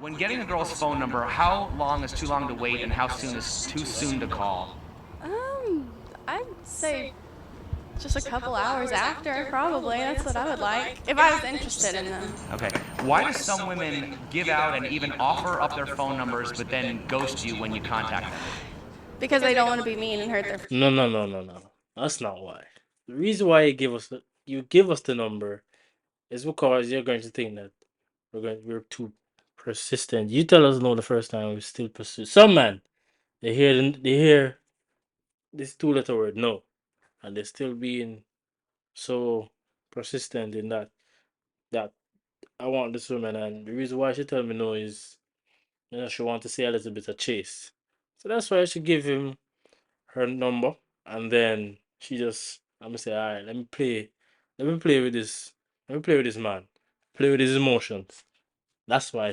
When getting a girl's phone number, how long is too long to wait and how soon is too soon to call? I'd say just a couple hours after, probably. That's what I would like, if I was interested in them. Okay. Why do some women give out and even offer up their phone numbers but then ghost you when you contact them? Because they don't want to be mean and hurt their No, no, no, no, no. That's not why. The reason why you give us the number is because you're going to think that we're too persistent. You tell us no the first time, we still pursue. Some man they hear this two-letter word no, and they're still being so persistent in that I want this woman, and the reason why she tell me no is she want to see a little bit of chase. So that's why I should give him her number, and then I'm gonna say, all right, let me play with this, let me play with this man, play with his emotions. That's why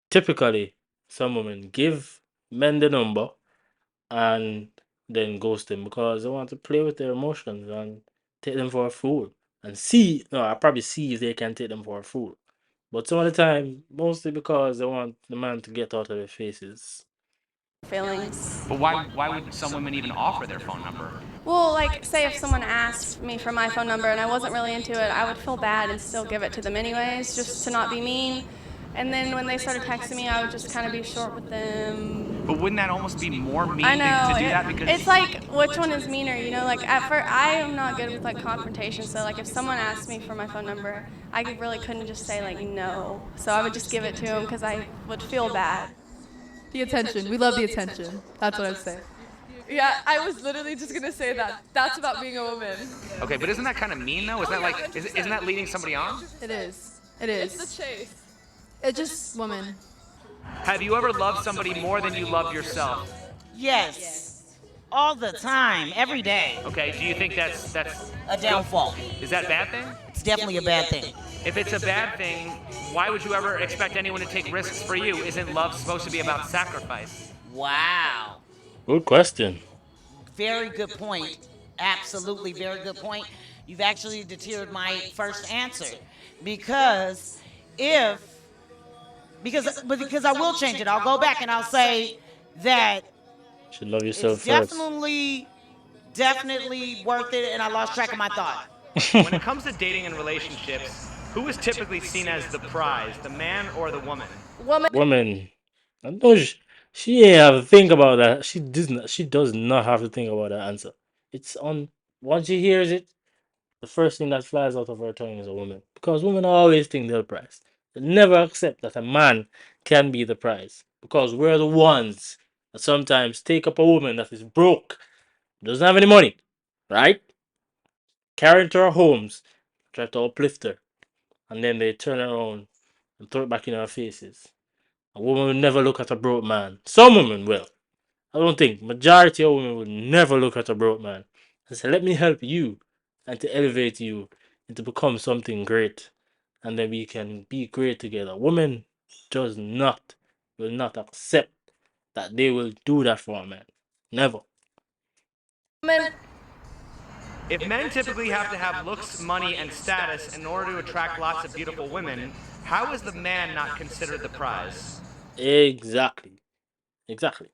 typically, some women give men the number and then ghost them because they want to play with their emotions and take them for a fool and see. No, I probably see if they can take them for a fool. But some of the time, mostly because they want the man to get out of their faces. feelings. But why would some women even offer their phone number? Well, like, say if someone asked me for my phone number and I wasn't really into it, I would feel bad and still give it to them anyways, just to not be mean. And then when they started texting me, I would just kind of be short with them. But wouldn't that almost be more mean I know. to do that? Because It's like, which one is meaner, you know? Like, at first, I am not good with, like, confrontation. So, like, if someone asked me for my phone number, I really couldn't just say, like, no. So I would just give it to them because I would feel bad. The attention. We love the attention. That's what I'd say. Yeah, I was literally just gonna say that. That's about being a woman. okay, but isn't that kind of mean though? Isn't that like isn't that leading somebody on? It is. It It's is. the chase. It's just woman. Have you ever loved somebody more than you love yourself? Yes. All the time, every day. Okay, do you think that's A downfall. is that a bad thing? It's definitely a bad thing. If it's a bad thing, why would you ever expect anyone to take risks for you? Isn't love supposed to be about sacrifice? Wow. Good question. Very good point. Absolutely very good point. You've actually deterred my first answer. Because because I will change it. I'll go back and I'll say that You should love yourself it's first. definitely worth it, and I lost track of my thought. When it comes to dating and relationships, who is typically seen as the prize, the man or the woman? Woman, I know she ain't have to think about that. She does not have to think about that answer. It's on once she hears it, the first thing that flies out of her tongue is a woman. Because women always think they're the prize. They never accept that a man can be the prize. Because we're the ones that sometimes take up a woman that is broke, doesn't have any money, right? Carry her to our homes, try to uplift her, and then they turn around and throw it back in our faces. A woman will never look at a broke man. Some women will. I don't think majority of women would never look at a broke man and say, "Let me help you," and to elevate you and to become something great, and then we can be great together. Women does not will not accept that they will do that for a man. Never. If men typically have to have looks, money, and status in order to attract lots of beautiful women, how is the man not considered the prize? Exactly. Exactly.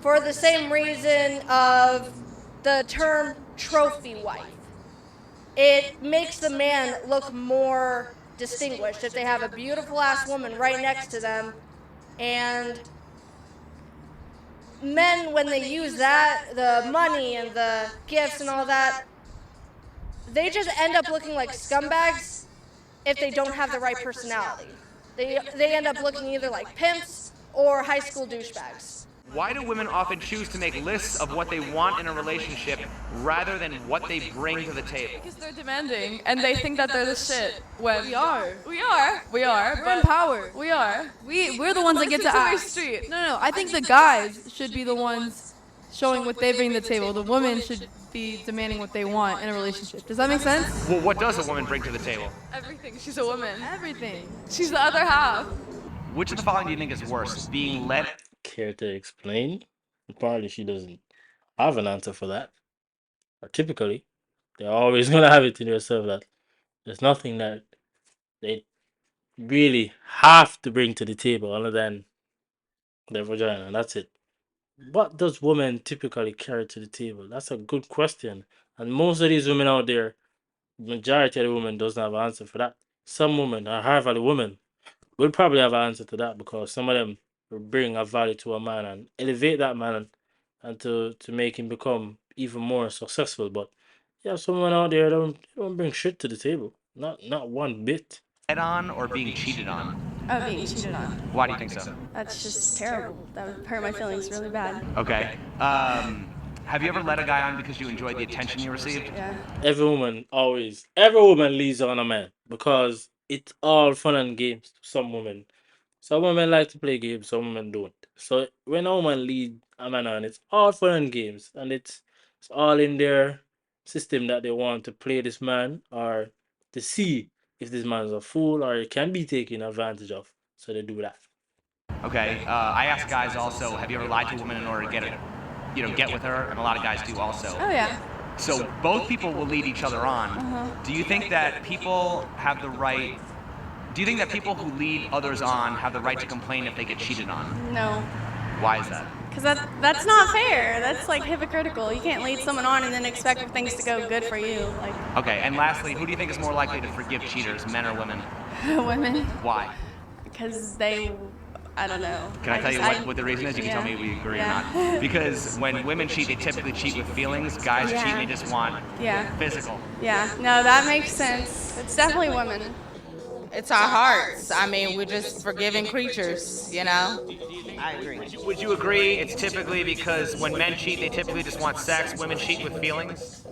For the same reason of the term trophy wife. It makes the man look more distinguished if they have a beautiful ass woman right next to them. And men, when they use that, the money and the gifts and all that, they just end up looking like scumbags if they don't have the right personality. They end up looking either like pimps or high school douchebags. Why do women often choose to make lists of what they want in a relationship rather than what they bring to the table? Because they're demanding and they think that they're the shit. When We are. We are. We're But in power. we are. We're the ones that get to Listen to me ask. straight. No. I think the guys should be the ones showing what they bring to the table. The women should be demanding what they want in a relationship. Does that make sense? Well, what does a woman bring to the table? Everything. She's a woman. Everything. She's the other half. Which of the following do you think is worse? Being led Care to explain? Apparently, she doesn't have an answer for that. Or typically, they're always gonna have it in yourself that There's nothing that they really have to bring to the table other than their vagina, and that's it. What does women typically carry to the table? That's a good question. And most of these women out there, majority of the women doesn't have an answer for that. Some women, or high value women, will probably have an answer to that because some of them will bring a value to a man and elevate that man and to make him become even more successful. But yeah, someone out there don't bring shit to the table. Not one bit. Head on or being cheated on? Oh, being cheated on. Why do you think so? That's just terrible. That would hurt my feelings really bad. Okay. Have you ever let a guy on because you enjoyed the attention you received? Yeah. Every woman leads on a man because it's all fun and games to some women. Some women like to play games, some women don't. So when a woman lead a man on, it's all fun and games, and it's all in their system that they want to play this man or to see if this man's a fool or it can be taken advantage of. So they do that. Okay. I ask guys also, have you ever lied to a woman in order to get with her? And a lot of guys do also. Oh yeah. So both people will lead each other on. Do you think that people have the right? Do you think that people who lead others on have the right to complain if they get cheated on? No. Why is that? Because that's not fair. That's like hypocritical. You can't lead someone on and then expect for things to go good for you. Like Okay. And lastly, who do you think is more likely to forgive cheaters, men or women? women. Why? Because I don't know. Can I tell you what the reason is? You can tell me if we agree or not. Because when women cheat, they typically cheat with feelings. Guys cheat, they just want physical. Yeah. No, that makes sense. It's definitely women. It's our hearts. I mean, we're just forgiving creatures, you know? I agree. Would you agree it's typically because when men cheat, they typically just want sex, women cheat with feelings?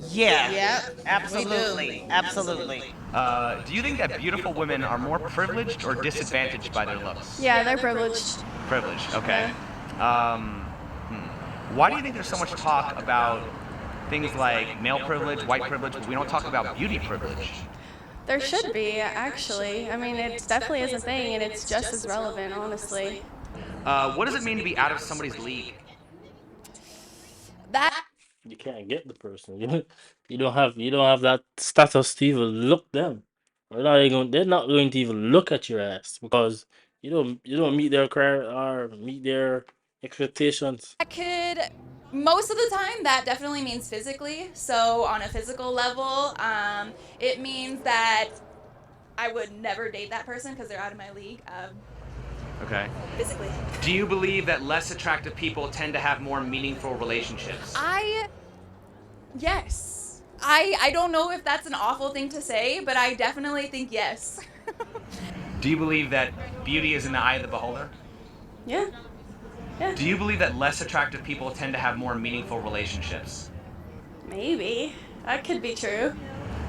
Yeah. Yep. Absolutely. Absolutely. Do you think that beautiful women are more privileged or disadvantaged by their looks? Yeah, they're privileged. Privileged, okay. Why do you think there's so much talk about things like male privilege, white privilege, but we don't talk about beauty privilege? There should be, actually. I mean, it definitely is a thing, and it's just as relevant, honestly. What does it mean to be out of somebody's league? You can't get the person. You don't have that status to even look them. They're not going to even look at your ass because you don't meet their career or meet their expectations. That could, most of the time, that definitely means physically. So on a physical level, it means that I would never date that person because they're out of my league. Okay. Physically. Do you believe that less attractive people tend to have more meaningful relationships? Yes. I don't know if that's an awful thing to say, but I definitely think yes. Do you believe that beauty is in the eye of the beholder? Yeah. Yeah. Do you believe that less attractive people tend to have more meaningful relationships? Maybe. That could be true.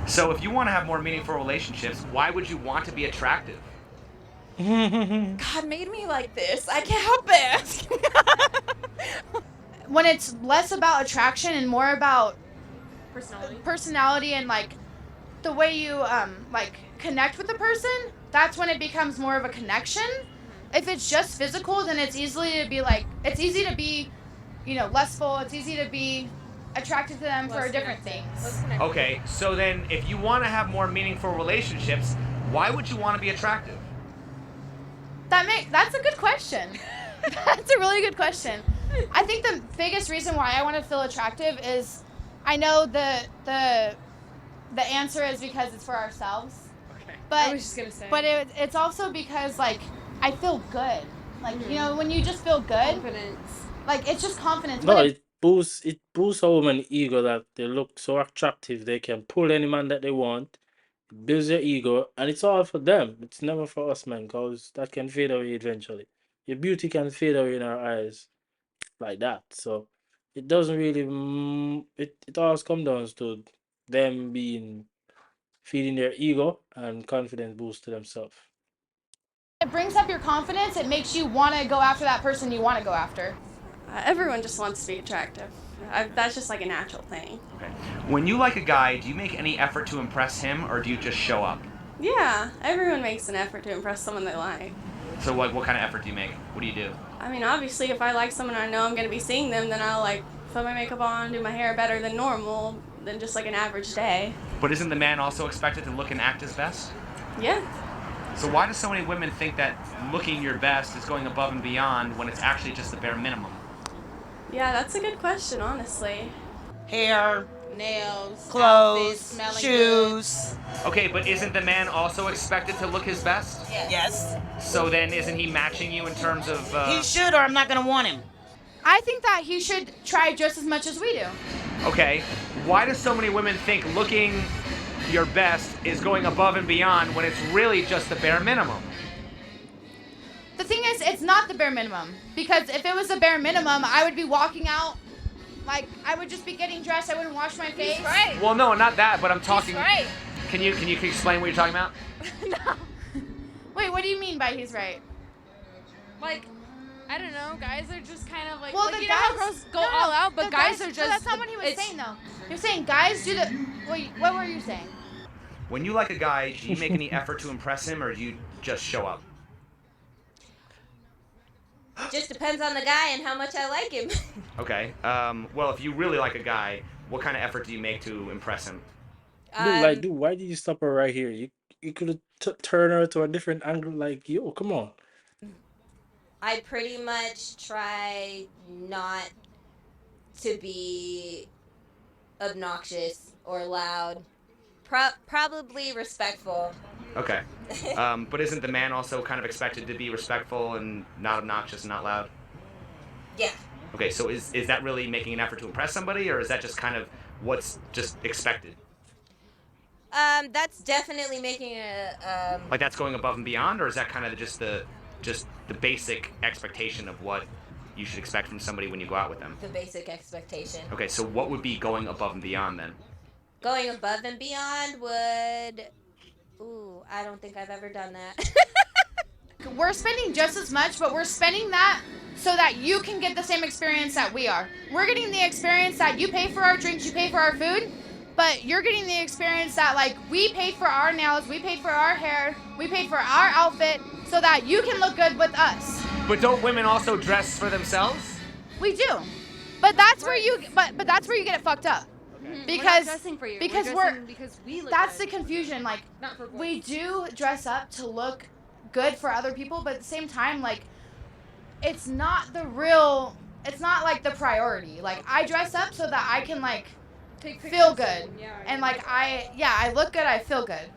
So if you want to have more meaningful relationships, why would you want to be attractive? God made me like this. I can't help it. When it's less about attraction and more about personality and like the way you like connect with the person, that's when it becomes more of a connection. If it's just physical, then it's easy to be, lustful. It's easy to be attracted to them for different things. Okay, so then if you want to have more meaningful relationships, why would you want to be attractive? That's a good question. That's a really good question. I think the biggest reason why I want to feel attractive is, I know the answer is because it's for ourselves. Okay. But I was just gonna say. But it's also because like I feel good. Like when you just feel good, Confidence. like it's just confidence. No, But it boosts a woman's ego that they look so attractive they can pull any man that they want. It builds their ego, and it's all for them. It's never for us, man, because that can fade away eventually. Your beauty can fade away in our eyes like that. So it doesn't really. It always comes down to them feeding their ego and confidence boost to themselves. it brings up your confidence. It makes you want to go after that person you want to go after. Everyone just wants to be attractive. That's just like a natural thing. Okay. When you like a guy, do you make any effort to impress him, or do you just show up? Yeah, everyone makes an effort to impress someone they like. So what kind of effort do you make? What do you do? I mean, obviously, if I like someone I know I'm going to be seeing them, then I'll like put my makeup on, do my hair better than normal, than just like an average day. But isn't the man also expected to look and act his best? Yeah. So why do so many women think that looking your best is going above and beyond when it's actually just the bare minimum? Yeah, that's a good question, honestly. Hair, Nails, clothes, outfits, smelling shoes. Okay, but isn't the man also expected to look his best? good. Yes. So then isn't he matching you in terms of... He should, or I'm not gonna want him. I think that he should try just as much as we do. Okay, why do so many women think looking your best is going above and beyond when it's really just the bare minimum? The thing is, it's not the bare minimum. Because if it was the bare minimum, I would be walking out, like, I would just be getting dressed, I wouldn't wash my face. He's right. Well, no, not that, but I'm talking... He's right. Can you explain what you're talking about? No. Wait, what do you mean by he's right? Like, I don't know, guys are just kind of like, Well, like the you know how guys- girls go no, no, all out, but the guys are no, just. that's not what he was it's- saying, though. You're saying guys do the... Wait, what were you saying? When you like a guy, do you make any effort to impress him, or do you just show up? Just depends on the guy and how much I like him. Okay. Well, if you really like a guy, what kind of effort do you make to impress him? Dude, why did you stop her right here? You could have turned her to a different angle. Like, yo, come on. I pretty much try not to be obnoxious or loud. Probably respectful. Okay. But isn't the man also kind of expected to be respectful and not obnoxious and not loud? Yeah. Okay, so is that really making an effort to impress somebody, or is that just kind of what's just expected? That's definitely making a Like that's going above and beyond, or is that kind of just the basic expectation of what you should expect from somebody when you go out with them? the basic expectation. Okay, so what would be going above and beyond then? Going above and beyond would. Ooh, I don't think I've ever done that. We're spending just as much, but we're spending that so that you can get the same experience that we are. We're getting the experience that you pay for our drinks, you pay for our food, but you're getting the experience that, like, we paid for our nails, we paid for our hair, we paid for our outfit so that you can look good with us. But don't women also dress for themselves? We do. But that's where you but that's where you get it fucked up. Because dressing for you. because because we look that's good. the confusion. Like, Not for boys. we do dress up to look good for other people, but at the same time, like, it's not like the priority. Like, I dress up so that I can, like, feel good. And like I look good, I feel good.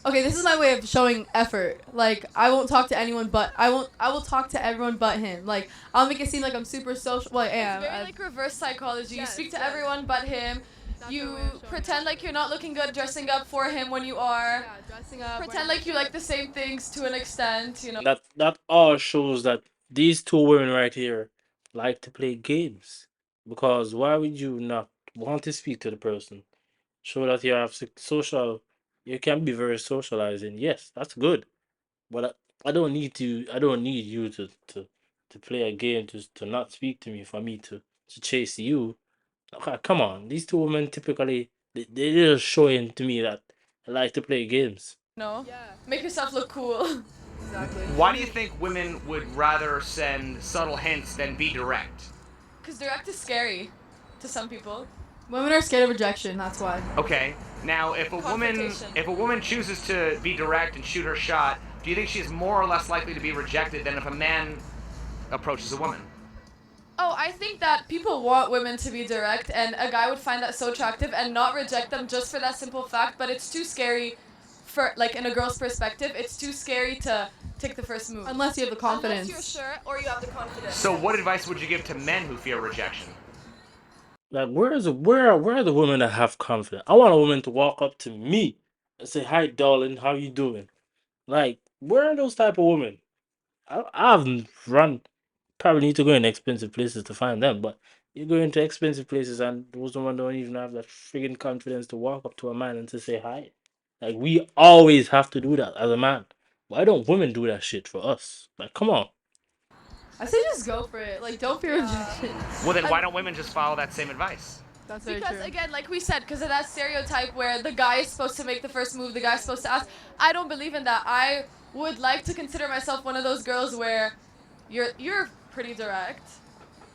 Okay, this is my way of showing effort. Like, I won't talk to anyone but I will talk to everyone but him. Like, I'll make it seem like I'm super social. Well, I am. It's very like reverse psychology. You speak to everyone but him. You pretend like you're not looking good dressing up for him when you are. Dressing up. Pretend like you like the same things to an extent, you know. That all shows that these two women right here like to play games. Because why would you not want to speak to the person? Show that you have social. You can be very socializing. Yes, that's good. But I don't need to. I don't need you to play a game to not speak to me for me to chase you. Okay, come on. These two women typically they're just showing to me that they like to play games. No. Make yourself look cool. Exactly. Why do you think women would rather send subtle hints than be direct? Because direct is scary to some people. Women are scared of rejection. That's why. Okay. Now, if Confrontation. a woman chooses to be direct and shoot her shot, do you think she's more or less likely to be rejected than if a man approaches a woman? Oh, I think that people want women to be direct, and a guy would find that so attractive and not reject them just for that simple fact, but it's too scary for, like, in a girl's perspective, it's too scary to take the first move. Unless you have the confidence. Unless you're sure or you have the confidence. So what advice would you give to men who fear rejection? Like where are the women that have confidence? I want a woman to walk up to me and say, "Hi, darling, how you doing?" Like where are those type of women? I've run. Probably need to go in expensive places to find them, but you go into expensive places and those women don't even have that friggin' confidence to walk up to a man and to say hi. Like we always have to do that as a man. Why don't women do that shit for us? Like, come on. I say just go for it. Like, don't fear rejection. Well, then why don't women just follow that same advice? That's very Because true. again, like we said, because of that stereotype where the guy is supposed to make the first move, the guy's supposed to ask. I don't believe in that. I would like to consider myself one of those girls where you're pretty direct.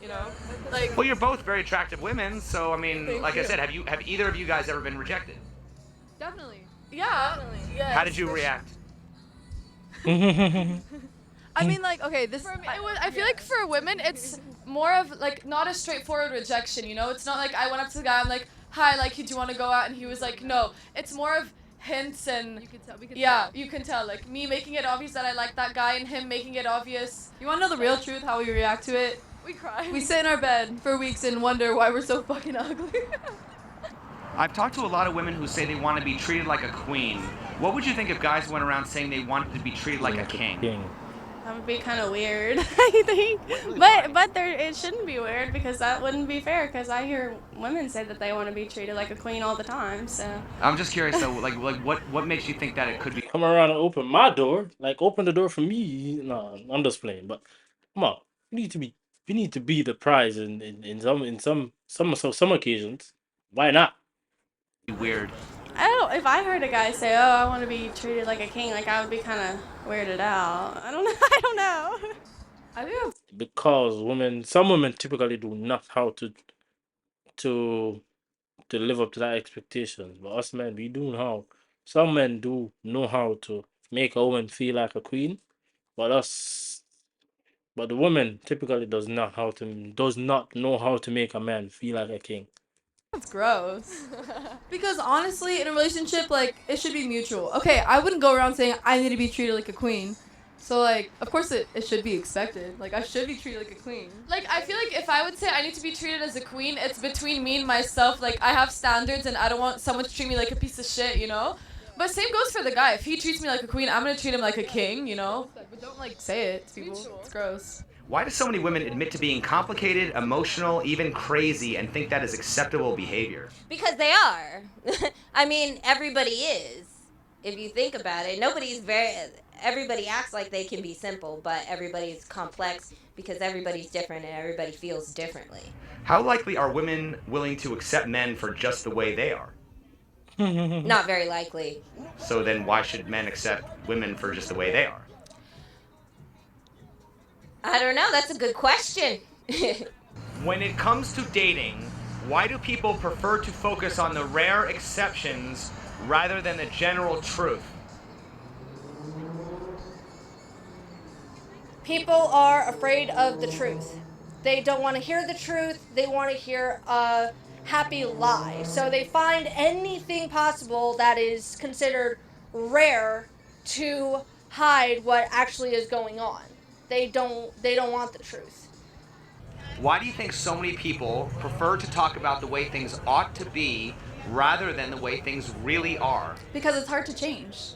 you know? Like, Well, you're both very attractive women, so I mean, Thank like I you. said, have either of you guys ever been rejected? definitely. Yeah. Yes, How did you for react? I mean, like, okay, this. I feel like for women, it's more of like not a straightforward rejection. You know, it's not like I went up to the guy, I'm like, "Hi, like, do you want to go out?" And he was like, "No." It's more of hints and. You can tell. You can tell. Like me making it obvious that I like that guy, and him making it obvious. You want to know the real truth? How we react to it? We cry. We sit in our bed for weeks and wonder why we're so fucking ugly. I've talked to a lot of women who say they want to be treated like a queen. What would you think if guys went around saying they wanted to be treated like a king? That would be kind of weird, I think. But it shouldn't be weird because that wouldn't be fair. Because I hear women say that they want to be treated like a queen all the time. So I'm just curious though, like what makes you think that it could be? Come around and open my door, like open the door for me. No, I'm just playing. But come on, we need to be the prize in some occasions. Why not? Weird. I don't. If I heard a guy say, "Oh, I want to be treated like a king," like I would be kind of weirded out. I don't know. I don't know. I think Because some women typically do not how to live up to that expectation. But us men, we do know. Some men do know how to make a woman feel like a queen, but the woman typically does not know how to make a man feel like a king. That's gross. Because honestly, in a relationship, like, it should be mutual. Okay, I wouldn't go around saying I need to be treated like a queen. So, like, of course it should be expected. Like, I should be treated like a queen. Like, I feel like if I would say I need to be treated as a queen, it's between me and myself. Like, I have standards and I don't want someone to treat me like a piece of shit, you know? But same goes for the guy. If he treats me like a queen, I'm gonna treat him like a king, you know? But don't, like, say it to people. It's gross. Why do so many women admit to being complicated, emotional, even crazy, and think that is acceptable behavior? Because they are. I mean, everybody is. If you think about it, everybody acts like they can be simple, but everybody's complex because everybody's different and everybody feels differently. How likely are women willing to accept men for just the way they are? Not very likely. So then why should men accept women for just the way they are? I don't know. That's a good question. When it comes to dating, why do people prefer to focus on the rare exceptions rather than the general truth? People are afraid of the truth. They don't want to hear the truth. They want to hear a happy lie. So they find anything possible that is considered rare to hide what actually is going on. They don't want the truth. Why do you think so many people prefer to talk about the way things ought to be rather than the way things really are? Because it's hard to change.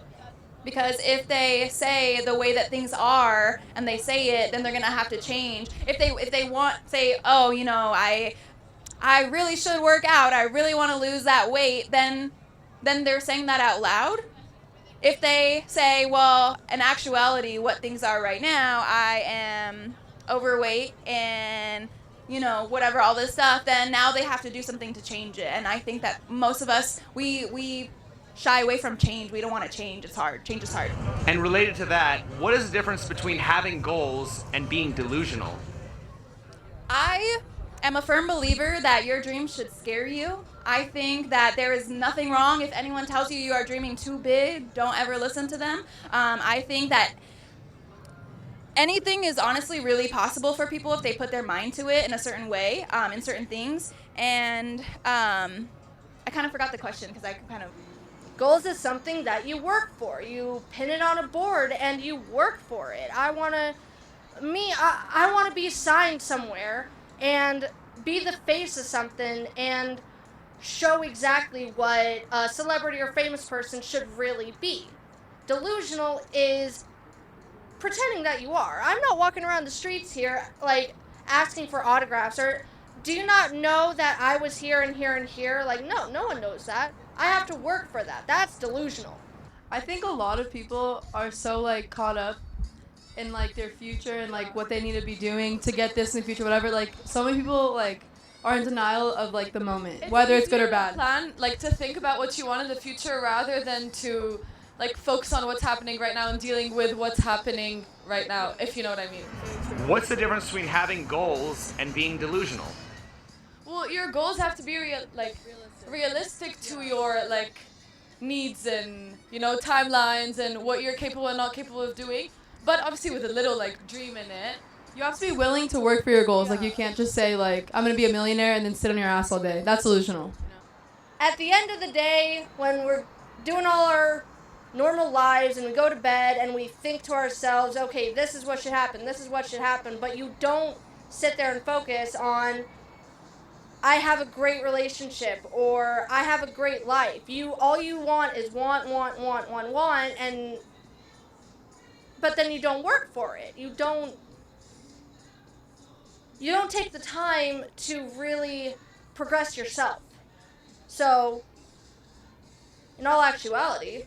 Because if they say the way that things are and they say it, then they're gonna have to change. If they say, oh, you know, I really should work out, I really want to lose that weight, then they're saying that out loud. If they say, well, in actuality, what things are right now, I am overweight and, you know, whatever, all this stuff, then now they have to do something to change it. And I think that most of us, we shy away from change. We don't want to change. It's hard. Change is hard. And related to that, what is the difference between having goals and being delusional? I am a firm believer that your dreams should scare you. I think that there is nothing wrong if anyone tells you are dreaming too big. Don't ever listen to them. I think that anything is honestly really possible for people if they put their mind to it in a certain way, in certain things. And I kind of forgot the question because I kind of... Goals is something that you work for. You pin it on a board and you work for it. I want to be signed somewhere and be the face of something and show exactly what a celebrity or famous person should really be. Delusional is pretending that you are. I'm not walking around the streets here, like, asking for autographs or, do you not know that I was here and here and here? Like, no one knows that. I have to work for that. That's delusional. I think a lot of people are so, like, caught up in, like, their future and, like, what they need to be doing to get this in the future, whatever. Like, so many people, like, are in denial of, like, the moment, whether it's good or bad. Plan, like, to think about what you want in the future rather than to like focus on what's happening right now and dealing with what's happening right now, if you know what I mean. What's the difference between having goals and being delusional? Well, your goals have to be realistic to your like needs and timelines and what you're capable and not capable of doing. But obviously with a little like dream in it. You have to be willing to work for your goals. Like you can't just say like I'm gonna be a millionaire and then sit on your ass all day. That's delusional. At the end of the day, when we're doing all our normal lives and we go to bed and we think to ourselves, okay, this is what should happen, this is what should happen, but you don't sit there and focus on I have a great relationship or I have a great life. All you want is want, and but then you don't work for it. You don't take the time to really progress yourself. So, in all actuality,